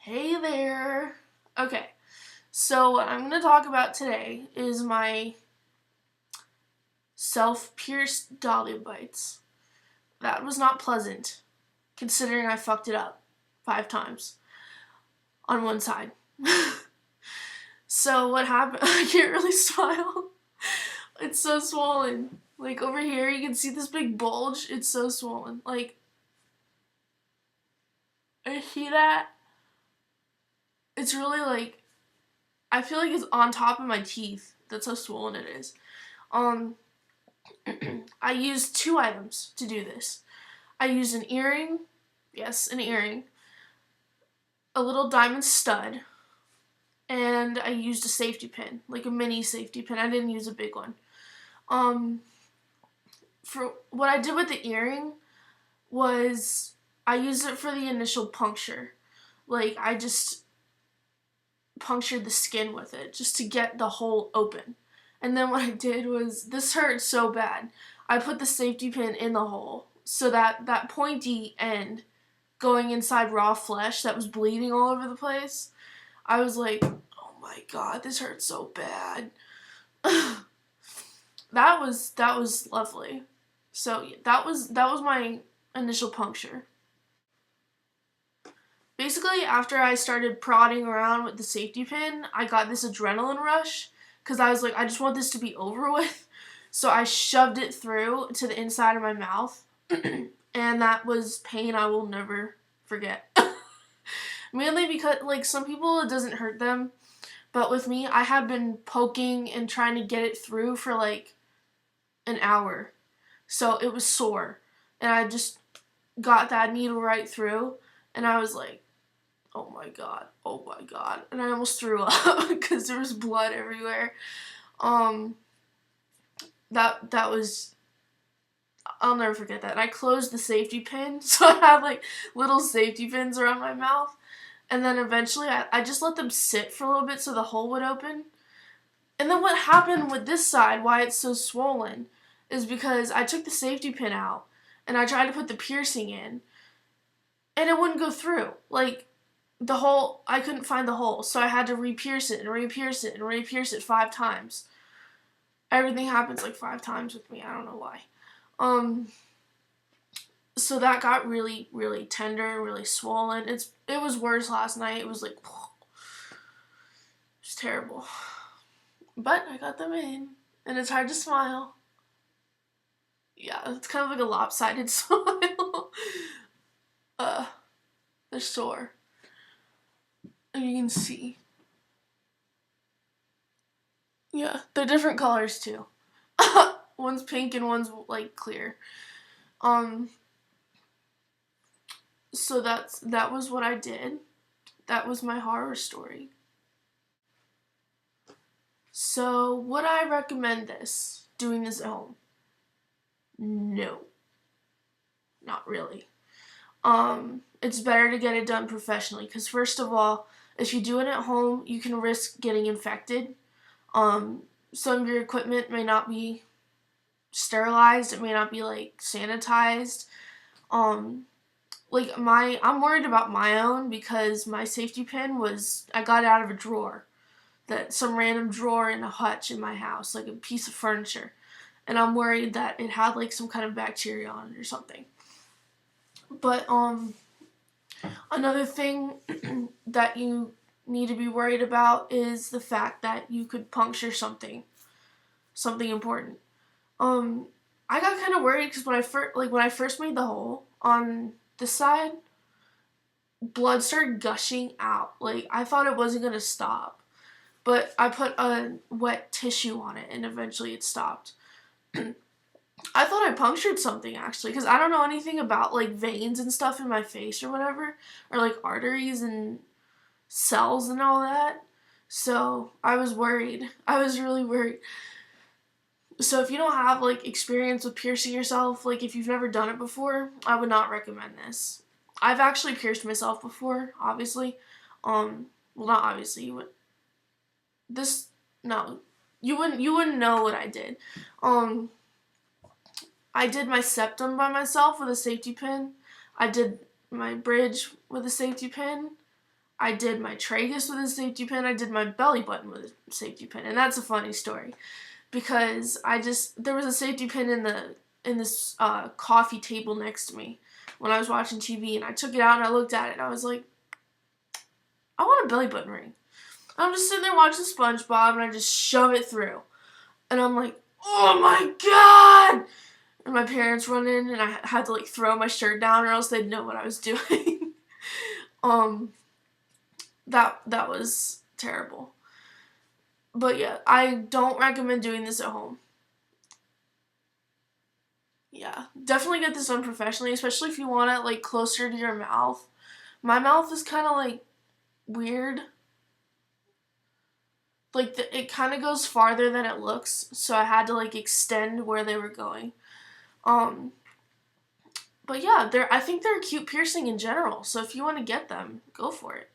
Hey there! Okay, so what I'm going to talk about today is my self-pierced Dahlia bites. That was not pleasant, considering I fucked it up 5 times on one side. So what happened? I can't really smile. It's so swollen. Like over here, you can see this big bulge. It's so swollen. Like, I see that? It's really like, I feel like it's on top of my teeth. That's how swollen it is. I used 2 items to do this. I used an earring, yes, an earring, a little diamond stud, and I used a safety pin, like a mini safety pin. I didn't use a big one. For what I did with the earring was I used it for the initial puncture. Like, I just punctured the skin with it just to get the hole open. And then what I did was, this hurt so bad, I put the safety pin in the hole so that that pointy end going inside raw flesh that was bleeding all over the place, I was like, oh my god, this hurts so bad. That was lovely. So that was my initial puncture. Basically, after I started prodding around with the safety pin, I got this adrenaline rush because I was like, I just want this to be over with. So I shoved it through to the inside of my mouth, and that was pain I will never forget. Mainly because, like, some people it doesn't hurt them, but with me, I have been poking and trying to get it through for like an hour. So it was sore, and I just got that needle right through, and I was like, oh my god, and I almost threw up because there was blood everywhere. That was, I'll never forget that. And I closed the safety pin, so I had like little safety pins around my mouth, and then eventually I just let them sit for a little bit so the hole would open. And then what happened with this side, why it's so swollen, is because I took the safety pin out and I tried to put the piercing in, and it wouldn't go through. Like, the hole, I couldn't find the hole, so I had to re-pierce it and re-pierce it and re-pierce it 5 times. Everything happens like 5 times with me. I don't know why. So that got really, really tender, really swollen. It was worse last night. It was like, it was terrible. But I got them in, and it's hard to smile. Yeah, it's kind of like a lopsided smile. They're sore. And you can see. Yeah, they're different colors too. One's pink and one's like clear. So that was what I did. That was my horror story. So would I recommend doing this at home? No. Not really. It's better to get it done professionally because first of all, if you do it at home, you can risk getting infected. Some of your equipment may not be sterilized. It may not be like sanitized. Like I'm worried about my own because my safety pin I got it out of a drawer, some random drawer in a hutch in my house, like a piece of furniture, and I'm worried that it had like some kind of bacteria on it or something. But another thing that you need to be worried about is the fact that you could puncture something important. I got kind of worried because when I first made the hole on this side, blood started gushing out. Like, I thought it wasn't gonna stop, but I put a wet tissue on it, and eventually it stopped. I thought I punctured something actually, because I don't know anything about like veins and stuff in my face or whatever, or like arteries and cells and all that. So I was worried. I was really worried. So if you don't have like experience with piercing yourself, like if you've never done it before, I would not recommend this. I've actually pierced myself before, obviously. Well, not obviously. You wouldn't know what I did. I did my septum by myself with a safety pin. I did my bridge with a safety pin. I did my tragus with a safety pin. I did my belly button with a safety pin, and that's a funny story because there was a safety pin in this coffee table next to me when I was watching TV, and I took it out and I looked at it and I was like, I want a belly button ring. I'm just sitting there watching SpongeBob and I just shove it through, and I'm like, oh my god! And my parents run in and I had to like throw my shirt down or else they'd know what I was doing. um, that was terrible. But yeah, I don't recommend doing this at home. Yeah, definitely get this done professionally, especially if you want it like closer to your mouth. My mouth is kind of like weird. Like it kind of goes farther than it looks, so I had to like extend where they were going. Um, but yeah, I think they're a cute piercing in general. So if you want to get them, go for it.